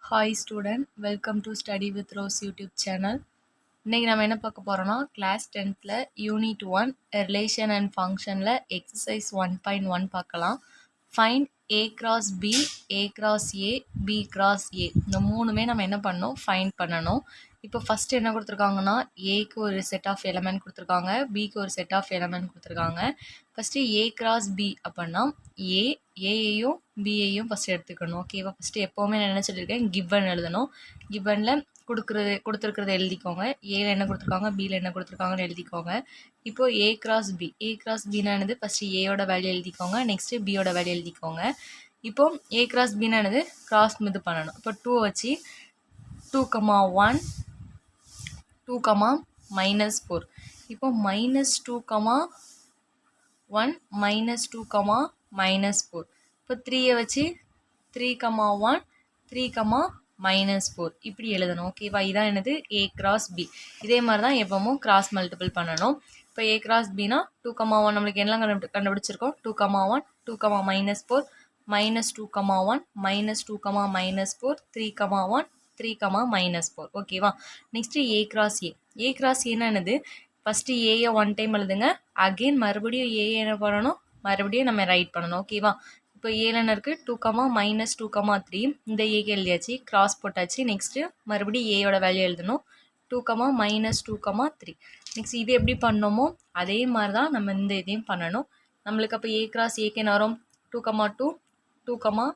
Hi student, welcome to Study with Rose YouTube channel. இன்னைக்கு நம்ம என்ன பார்க்க போறோம்னா class 10th unit 1 relation and ஃபங்க்ஷன்ல எக்ஸசைஸ் 1.1 பார்க்கலாம். Find a cross b, a cross a, b cross a. இந்த மூணுமே நம்ம என்ன பண்ணணும், ஃபைண்ட் பண்ணணும். இப்போ ஃபர்ஸ்ட் என்ன கொடுத்துருக்காங்கன்னா ஏக்கு ஒரு செட் ஆஃப் எலமெண்ட் கொடுத்துருக்காங்க, பிக்கு ஒரு செட் ஆஃப் எலமெண்ட் கொடுத்துருக்காங்க. ஃபஸ்ட்டு ஏ கிராஸ் பி அப்படின்னா ஏயையும் பியையும் ஃபஸ்ட் எடுத்துக்கணும். ஓகேவா? ஃபஸ்ட்டு எப்போவுமே நான் என்ன சொல்லியிருக்கேன், கிவன் எழுதணும். கிவனில் கொடுத்துருக்கிறத எழுதிக்கோங்க. ஏல என்ன கொடுத்துருக்காங்க, பியில் என்ன கொடுத்துருக்காங்கன்னு எழுதிக்கோங்க. இப்போ ஏ கிராஸ் பின்னா என்னது, ஃபஸ்ட்டு ஏயோட வேல்யூ எழுதிக்கோங்க, நெக்ஸ்ட்டு பியோட வேல்யூ எழுதிக்கோங்க. இப்போ ஏ கிராஸ் பின்னா என்னது, கிராஸ் இது பண்ணணும். இப்போ 2 வச்சு 2,1 2, -4. இப்போ -2,1 -2, -4. இப்போ 3 வச்சு 3,1 3, -4 இப்படி எழுதணும். ஓகேவா? இதான் என்னது ஏ கிராஸ் பி. இதே மாதிரி தான் எப்பவும் கிராஸ் மல்டிபிள் பண்ணணும். இப்போ ஏ கிராஸ் பினா 2,1 நம்மளுக்கு எல்லாம் கண்டுபிடிச்சிருக்கோம். 2,1 2, -4 -2,1 -2, -4 3,1 3, -4. Next A cross A. A cross ஏன்னா என்னது, ஃபஸ்ட்டு ஏயை 1 டைம் எழுதுங்க, அகெயின் மறுபடியும் ஏயை என்ன பண்ணணும், மறுபடியும் நம்ம ரைட் பண்ணணும். ஓகேவா? இப்போ ஏல என்ன இருக்குது, 2, -2, 3 இந்த ஏக்கு எழுதியாச்சு, கிராஸ் போட்டாச்சு. நெக்ஸ்ட்டு மறுபடியும் ஏயோட வேல்யூ எழுதணும், 2, -2, 3. நெக்ஸ்ட் இது எப்படி பண்ணோமோ அதே மாதிரி தான் நம்ம இந்த இதையும் பண்ணணும். நம்மளுக்கு அப்போ ஏ கிராஸ் ஏக்கு என்ன வரும், 2, 2 2,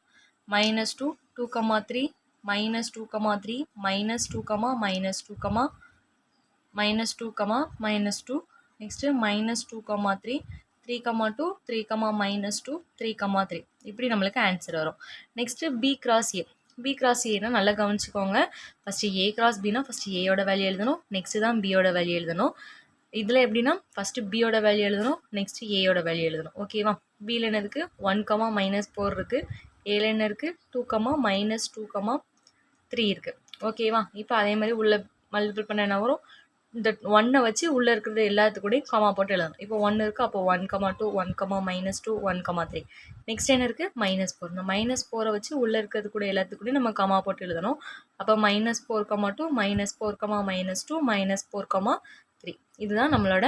-2 2, 3 -2, -3 -2, -2, -2 நெக்ஸ்ட்டு -2, 3 3,2 3, -2 3, 3 இப்படி நம்மளுக்கு ஆன்சர் வரும். Next B cross A. B cross ஏன்னா நல்லா கவனிச்சுக்கோங்க. ஃபஸ்ட்டு ஏ கிராஸ் பின்னா ஃபஸ்ட்டு ஏயோட வேல்யூ எழுதணும், நெக்ஸ்ட்டு தான் பியோட வேல்யூ எழுதணும். இதில் எப்படின்னா ஃபஸ்ட்டு பியோட வேல்யூ எழுதணும், நெக்ஸ்ட்டு ஏயோட வேல்யூ எழுதணும். ஓகேவா? பியில் என்ன இருக்குது, 1, -4 இருக்குது. ஏல என்ன இருக்குது, 2, -2, 3 இருக்குது. ஓகேவா? இப்போ அதே மாதிரி உள்ள மல்டிபிள் பண்ண என்ன வரும், இந்த 1 வச்சு உள்ளே இருக்கிறது எல்லாத்துக்கூடையும் கமா போட்டு எழுதணும். இப்போ 1 இருக்குது, அப்போ 1, 2 1, -2 1, 3. நெக்ஸ்ட் என்ன இருக்குது, -4. இந்த -4 வச்சு உள்ளே இருக்கிறது கூட எல்லாத்துக்கூடையும் நம்ம கமா போட்டு எழுதணும். அப்போ -4, 2 -4, -2 -4, 3 இதுதான் நம்மளோட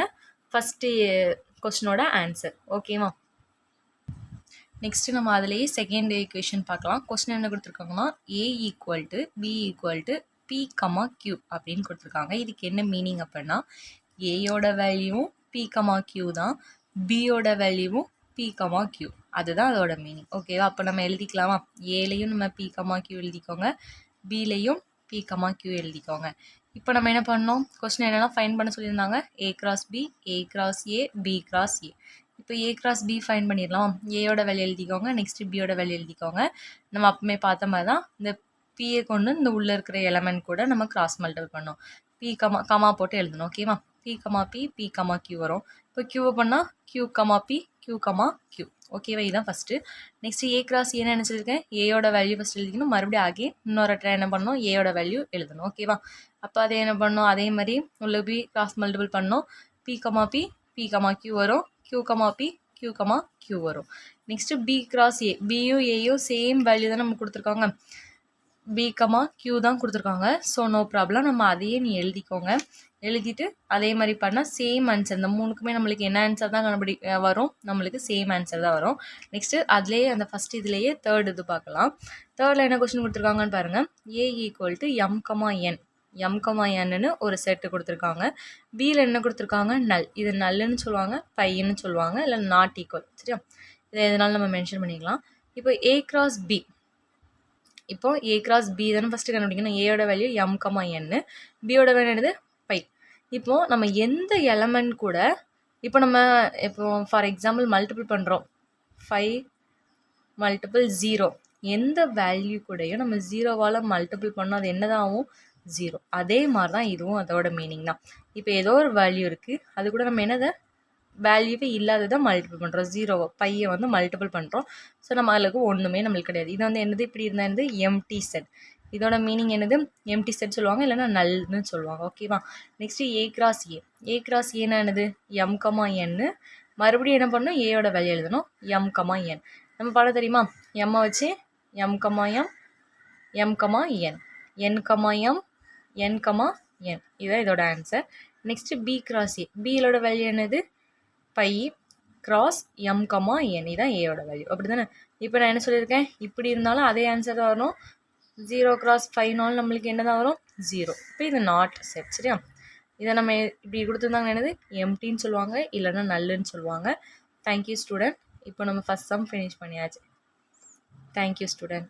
ஃபஸ்ட்டு கொஸ்டினோட ஆன்சர். ஓகேவா? நெக்ஸ்ட்டு நம்ம அதிலேயே செகண்ட் ஈக்குவேஷன் பார்க்கலாம். கொஸ்டின் என்ன கொடுத்துருக்காங்கன்னா A = B = P, Q அப்படின்னு கொடுத்துருக்காங்க. இதுக்கு என்ன மீனிங் அப்படின்னா, ஏயோட வேல்யூவும் P, Q தான், பியோட வேல்யூவும் P, Q அதுதான் அதோட மீனிங். ஓகேவா? அப்போ நம்ம எழுதிக்கலாமா, ஏலையும் நம்ம P, Q எழுதிக்கோங்க, பிலையும் P, Q எழுதிக்கோங்க. இப்போ நம்ம என்ன பண்ணோம், கொஸ்டின் என்னென்னா ஃபைண்ட் பண்ண சொல்லியிருந்தாங்க, A cross B, A cross A, B cross A. இப்போ ஏ கிராஸ் பி ஃபைண்ட் பண்ணிடலாம். ஏயோட வேல்யூ எழுதிக்கோங்க, நெக்ஸ்ட்டு பியோட வேல்யூ எழுதிக்கோங்க. நம்ம அப்பவுமே பார்த்த மாதிரி தான் இந்த பியை கொண்டு இந்த உள்ளே இருக்கிற எலமெண்ட் கூட நம்ம கிராஸ் மல்டிபிள் பண்ணோம். பி கமா போட்டு எழுதணும். ஓகேவா? P, P, Q வரும். இப்போ கியூவை பண்ணால் Q, P, Q, Q. ஓகேவா? இதுதான் ஃபஸ்ட்டு. நெக்ஸ்ட்டு ஏ கிராஸ் ஏன்னு நினச்சிருக்கேன், ஏயோட வேல்யூ ஃபஸ்ட் எழுதிக்கணும், மறுபடியும் ஆகி இன்னொரு ட்ரை என்ன பண்ணணும், ஏயோட வேல்யூ எழுதணும். ஓகேவா? அப்போ அதை என்ன பண்ணணும், அதே மாதிரி உள்ள பி கிராஸ் மல்டிபிள் பண்ணோம். P, P, Q வரும், Q, P, Q, Q வரும். Next B cross A. பியும் ஏயும் சேம் வேல்யூ தான் நம்ம கொடுத்துருக்காங்க, B, Q தான் கொடுத்துருக்காங்க. ஸோ நோ ப்ராப்ளம், நம்ம அதையே நீ எழுதிக்கோங்க. எழுதிட்டு அதே மாதிரி பண்ணால் சேம் ஆன்சர். இந்த மூணுக்குமே நம்மளுக்கு என்ன ஆன்சர் தான் வரும், நம்மளுக்கு சேம் ஆன்சர் தான் வரும். நெக்ஸ்ட்டு அதுலேயே அந்த ஃபஸ்ட் இதுலேயே தேர்ட் இது பார்க்கலாம். தேர்டில் என்ன கொஸ்டின் கொடுத்துருக்காங்கன்னு பாருங்கள். A = M, Nன்னு ஒரு செட்டு கொடுத்துருக்காங்க. பியில் என்ன கொடுத்துருக்காங்க, நல். இது நல்லுன்னு சொல்லுவாங்க, பையன்னு சொல்லுவாங்க, இல்லை நாட் ஈக்குவல். சரியா? இதை எதனால நம்ம மென்ஷன் பண்ணிக்கலாம். இப்போ A கிராஸ் B. இப்போ A கிராஸ் B தானே ஃபஸ்ட்டு கண்டுபிடிக்கணும். ஏயோட வேல்யூ M, N, பியோட வேல்யூ என்னது, பை. இப்போது நம்ம எந்த எலமெண்ட் கூட இப்போ ஃபார் எக்ஸாம்பிள் மல்டிபிள் பண்ணுறோம், 5 × 0 எந்த வேல்யூ கூடயும் நம்ம 0வால் மல்டிபிள் பண்ணோம், அது என்னதான் ஆகும், 0. அதே மாதிரி தான் இதுவும் அதோட மீனிங் தான். இப்போ ஏதோ ஒரு வேல்யூ இருக்குது, அது கூட நம்ம என்னதை வேல்யூவே இல்லாததை மல்டிபிள் பண்ணுறோம், 0 பையை மல்டிபிள் பண்ணுறோம். ஸோ நம்ம அதுக்கு ஒன்றுமே நம்மளுக்கு கிடையாது. இது என்னது, இப்படி இருந்தால் என்னது, எம்டி செட். இதோட மீனிங் என்னது, எம்டி செட் சொல்லுவாங்க, இல்லைன்னா நல்னு சொல்லுவாங்க. ஓகேவா? Next A cross A. A cross ஏன்னா என்னது, M, N. மறுபடியும் என்ன பண்ணணும், ஏயோட வேல்யூ எழுதணும், M, N. நம்ம பாட தெரியுமா, எம்மை வச்சு M, M M comma N, N comma M, N comma N, இதுதான் இதோட answer. Next B cross A, பியிலோட வேல்யூ என்னது பை கிராஸ் எம் கமா என், இதுதான் ஏயோட வேல்யூ. அப்படி தானே? இப்போ நான் என்ன சொல்லியிருக்கேன், இப்படி இருந்தாலும் அதே ஆன்சர் தான் வரும். 0 கிராஸ் 5னாலும் நம்மளுக்கு என்ன தான் வரும் 0. இப்போ இது நாட் செட். சரியா? இதை நம்ம இப்படி கொடுத்துருந்தாங்க என்னது எம்டின்னு சொல்லுவாங்க, இல்லைன்னா நல்லுன்னு சொல்லுவாங்க. Thank you student. இப்போ நம்ம ஃபஸ்ட் சம் ஃபினிஷ் பண்ணியாச்சு. Thank you student.